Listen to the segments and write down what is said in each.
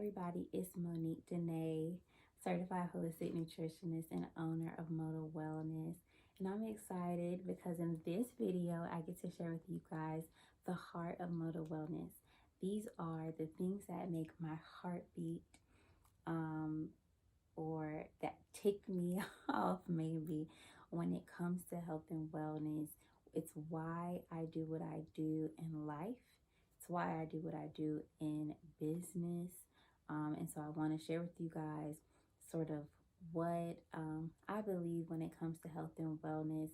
everybody, it's Monique Danae, certified holistic nutritionist and owner of Moda Wellness. And I'm excited because in this video, I get to share with you guys the heart of Moda Wellness. These are the things that make my heart beat, or that tick me off maybe when it comes to health and wellness. It's why I do what I do in life. It's why I do what I do in business. And so I want to share with you guys sort of what I believe when it comes to health and wellness.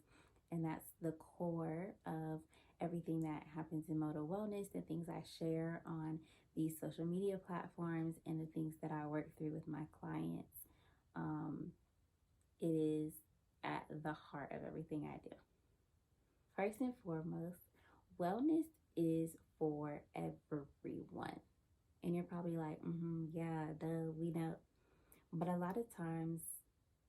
And that's the core of everything that happens in Moda Wellness, the things I share on these social media platforms, and the things that I work through with my clients. It is at the heart of everything I do. First and foremost, wellness is for everyone. And you're probably like, yeah, duh, we know. But a lot of times,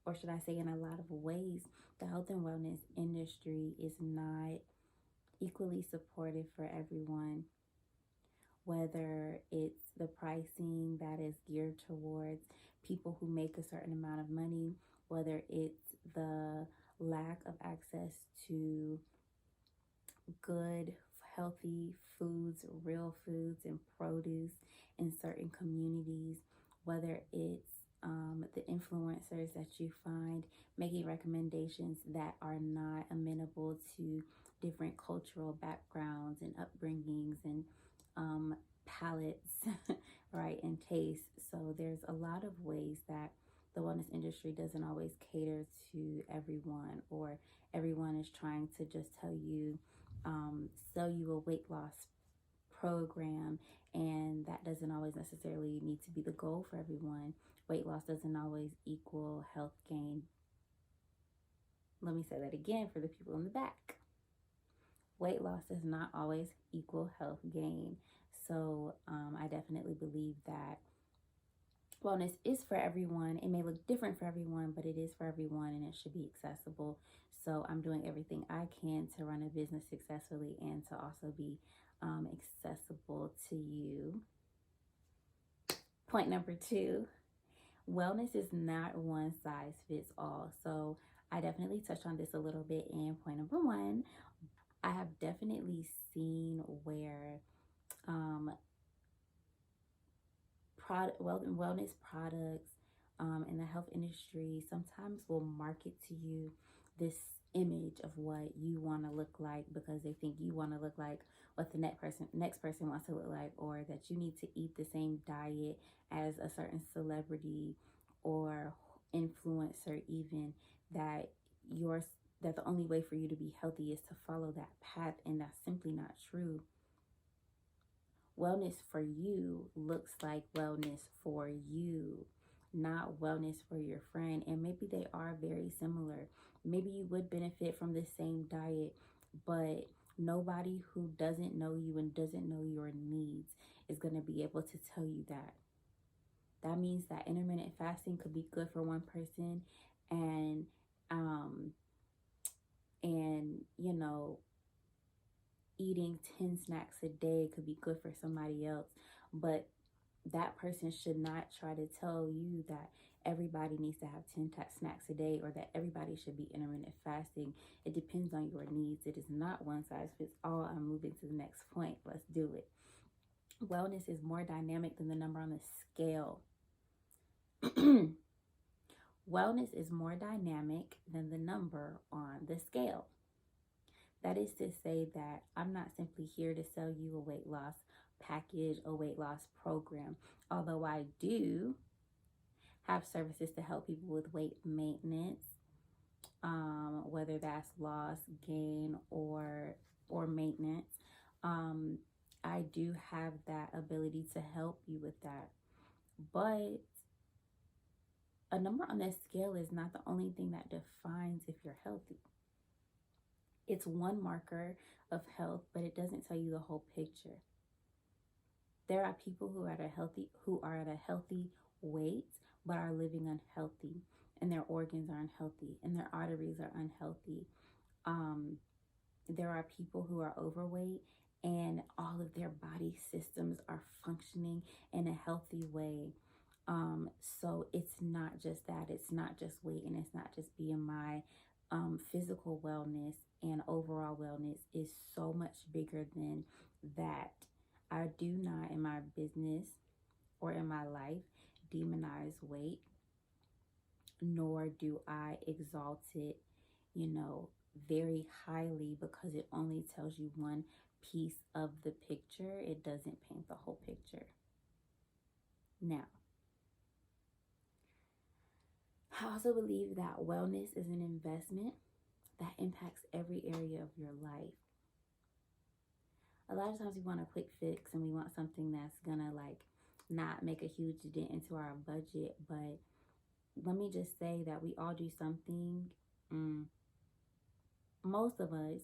or should I say in a lot of ways, the health and wellness industry is not equally supportive for everyone. Whether it's the pricing that is geared towards people who make a certain amount of money, whether it's the lack of access to good, healthy foods, real foods, and produce in certain communities, whether it's the influencers that you find making recommendations that are not amenable to different cultural backgrounds and upbringings and palates, right, and tastes. So there's a lot of ways that the wellness industry doesn't always cater to everyone, or everyone is trying to just sell you a weight loss program, and that doesn't always necessarily need to be the goal for everyone. Weight loss doesn't always equal health gain. Let me say that again for the people in the back. Weight loss does not always equal health gain. So I definitely believe that wellness is for everyone. It may look different for everyone, but it is for everyone, and it should be accessible. So I'm doing everything I can to run a business successfully and to also be accessible to you. Point number 2, wellness is not one size fits all. So I definitely touched on this a little bit in point number 1. I have definitely seen where wellness products in the health industry sometimes will market to you this image of what you want to look like, because they think you want to look like what the next person wants to look like, or that you need to eat the same diet as a certain celebrity or influencer, even that the only way for you to be healthy is to follow that path, and that's simply not true. Wellness for you looks like wellness for you, not wellness for your friend. And maybe they are very similar. Maybe you would benefit from the same diet, but nobody who doesn't know you and doesn't know your needs is going to be able to tell you that. That means that intermittent fasting could be good for one person, and eating 10 snacks a day could be good for somebody else. But that person should not try to tell you that everybody needs to have 10 snacks a day, or that everybody should be intermittent fasting. It depends on your needs. It is not one size fits all. I'm moving to the next point. Let's do it. Wellness is more dynamic than the number on the scale. Wellness is more dynamic than the number on the scale. That is to say that I'm not simply here to sell you a weight loss package, a weight loss program, although I do have services to help people with weight maintenance, whether that's loss, gain, or maintenance. I do have that ability to help you with that. But a number on that scale is not the only thing that defines if you're healthy. It's one marker of health, but it doesn't tell you the whole picture. There are people who are at a healthy weight, but are living unhealthy, and their organs are unhealthy, and their arteries are unhealthy. There are people who are overweight and all of their body systems are functioning in a healthy way. So it's not just that, it's not just weight, and it's not just BMI. Physical wellness and overall wellness is so much bigger than that. I do not, in my business or in my life, demonize weight, nor do I exalt it, very highly, because it only tells you one piece of the picture. It doesn't paint the whole picture. Now, I also believe that wellness is an investment that impacts every area of your life. A lot of times we want a quick fix and we want something that's gonna like not make a huge dent into our budget, but let me just say that we all do something. Most of us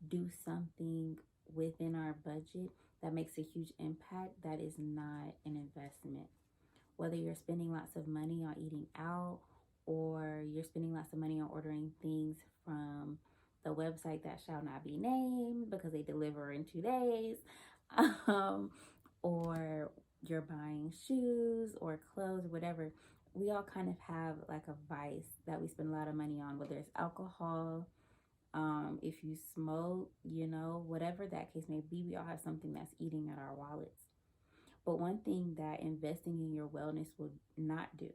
do something within our budget that makes a huge impact. That is not an investment. Whether you're spending lots of money on eating out, or you're spending lots of money on ordering things from the website that shall not be named because they deliver in 2 days, or you're buying shoes or clothes or whatever, we all kind of have like a vice that we spend a lot of money on, whether it's alcohol, if you smoke, whatever that case may be, we all have something that's eating at our wallets. But one thing that investing in your wellness will not do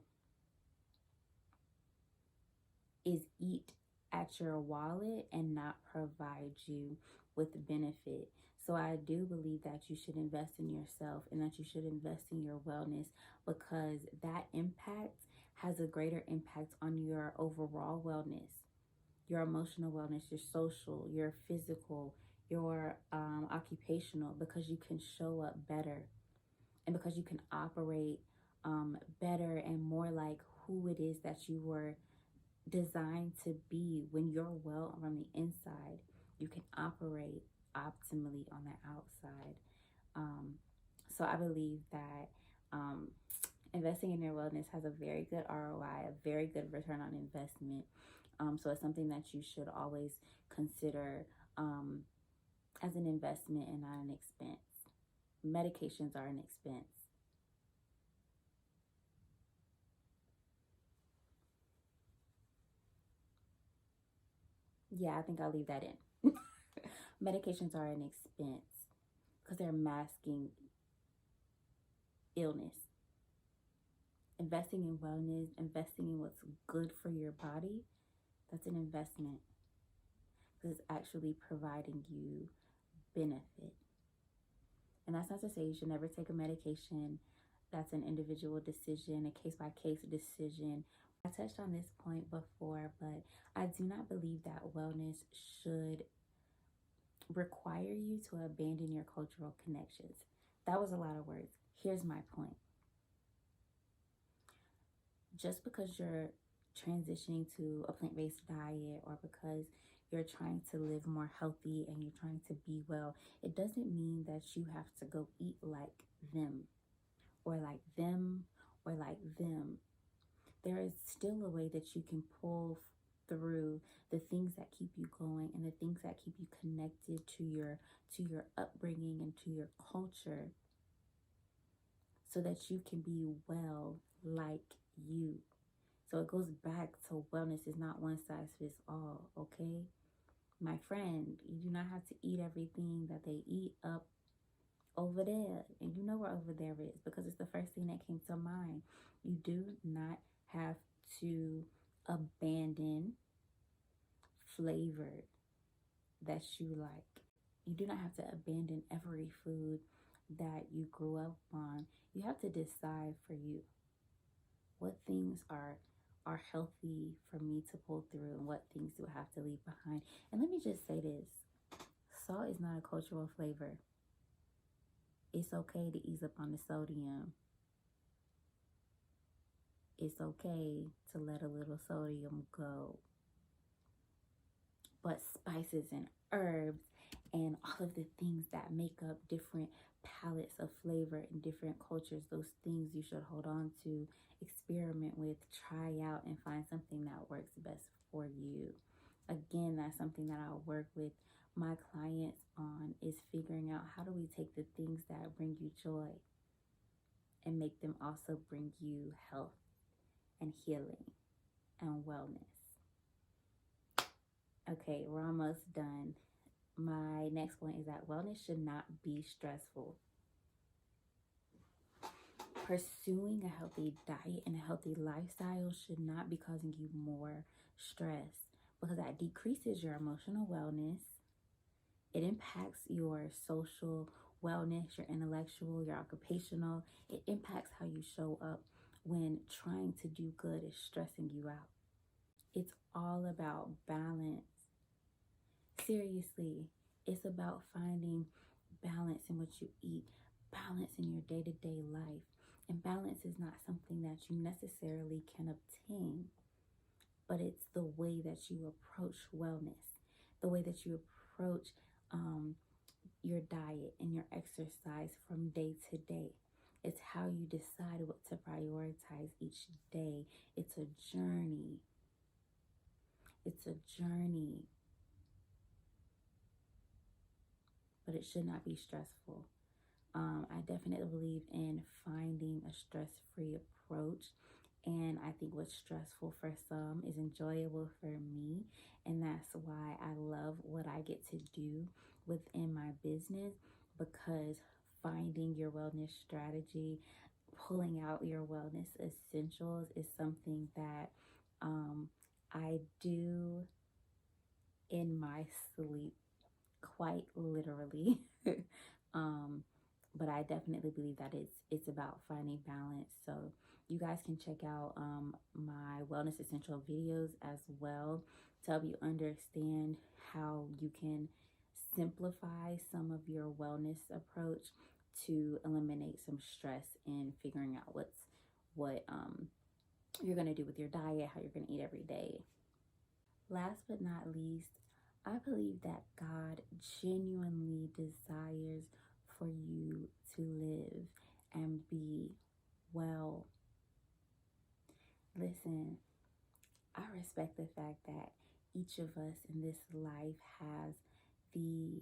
is eat at your wallet and not provide you with benefit. So I do believe that you should invest in yourself and that you should invest in your wellness, because that impact has a greater impact on your overall wellness, your emotional wellness, your social, your physical, your occupational, because you can show up better and because you can operate better and more like who it is that you were designed to be. When you're well on the inside, you can operate optimally on the outside. So I believe that investing in your wellness has a very good ROI, a very good return on investment. So it's something that you should always consider as an investment and not an expense. Medications are an expense. Yeah, I think I'll leave that in. Medications are an expense because they're masking illness. Investing in wellness, investing in what's good for your body, that's an investment because it's actually providing you benefit. And that's not to say you should never take a medication. That's an individual decision, a case by case decision. I touched on this point before, but I do not believe that wellness should require you to abandon your cultural connections. That was a lot of words. Here's my point. Just because you're transitioning to a plant-based diet, or because you're trying to live more healthy and you're trying to be well, it doesn't mean that you have to go eat like them or like them or like them. There is still a way that you can pull through the things that keep you going and the things that keep you connected to your upbringing and to your culture, so that you can be well like you. So it goes back to wellness is not one size fits all, okay? My friend, you do not have to eat everything that they eat up over there. And you know where over there is because it's the first thing that came to mind. You do not have to abandon flavor that you like. You do not have to abandon every food that you grew up on. You have to decide for you what things are healthy for me to pull through and what things do I have to leave behind. And let me just say this. Salt is not a cultural flavor. It's okay to ease up on the sodium. It's okay to let a little sodium go. But spices and herbs and all of the things that make up different palettes of flavor in different cultures, those things you should hold on to, experiment with, try out, and find something that works best for you. Again, that's something that I'll work with my clients on is figuring out, how do we take the things that bring you joy and make them also bring you health and healing and wellness. Okay, we're almost done. My next point is that wellness should not be stressful. Pursuing a healthy diet and a healthy lifestyle should not be causing you more stress, because that decreases your emotional wellness. It impacts your social wellness, your intellectual, your occupational. It impacts how you show up when trying to do good is stressing you out. It's all about balance. Seriously, it's about finding balance in what you eat, balance in your day-to-day life. And balance is not something that you necessarily can obtain, but it's the way that you approach wellness, the way that you approach your diet and your exercise from day to day. It's how you decide what to prioritize each day. It's a journey. It's a journey. But it should not be stressful. I definitely believe in finding a stress-free approach. And I think what's stressful for some is enjoyable for me. And that's why I love what I get to do within my business, because finding your wellness strategy, pulling out your wellness essentials is something that I do in my sleep, quite literally. But I definitely believe that it's about finding balance. So you guys can check out my wellness essential videos as well to help you understand how you can simplify some of your wellness approach to eliminate some stress in figuring out what you're going to do with your diet, how you're going to eat every day. Last but not least, I believe that God genuinely desires for you to live and be well. Listen, I respect the fact that each of us in this life has the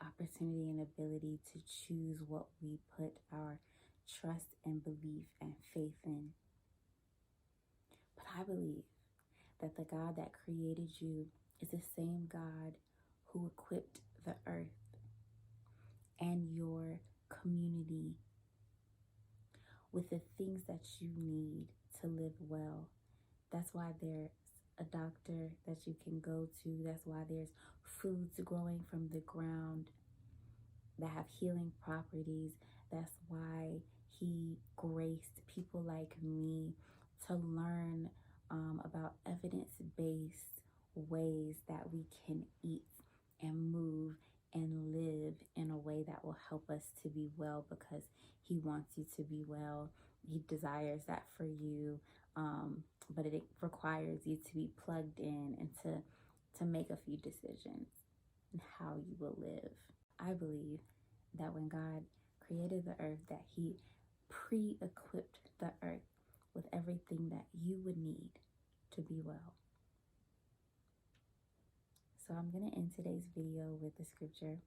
opportunity and ability to choose what we put our trust and belief and faith in. But I believe that the God that created you is the same God who equipped the earth and your community with the things that you need to live well. That's why there's a doctor that you can go to. That's why there's foods growing from the ground that have healing properties. That's why he graced people like me to learn about evidence-based ways that we can eat and move and live in a way that will help us to be well, because he wants you to be well. He desires that for you, but it requires you to be plugged in and to make a few decisions in how you will live. I believe that when God created the earth, that he pre-equipped the earth with everything that you would need to be well. So I'm going to end today's video with the scripture.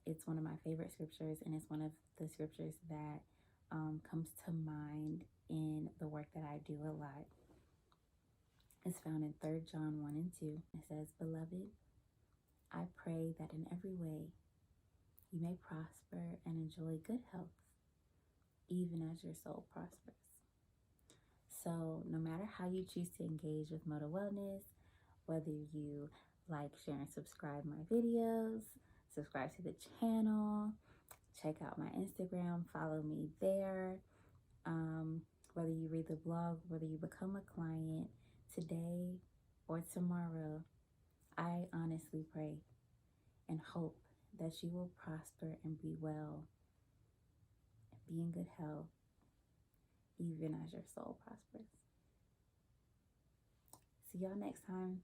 It's one of my favorite scriptures, and it's one of the scriptures that comes to mind in the work that I do a lot. It's found in 3 John 1 and 2. It says, "Beloved, I pray that in every way you may prosper and enjoy good health, even as your soul prospers." So no matter how you choose to engage with Moda Wellness, whether you like, share, and subscribe my videos, subscribe to the channel, check out my Instagram, follow me there, whether you read the blog, whether you become a client today or tomorrow, I honestly pray and hope that you will prosper and be well and be in good health, even as your soul prospers. See y'all next time.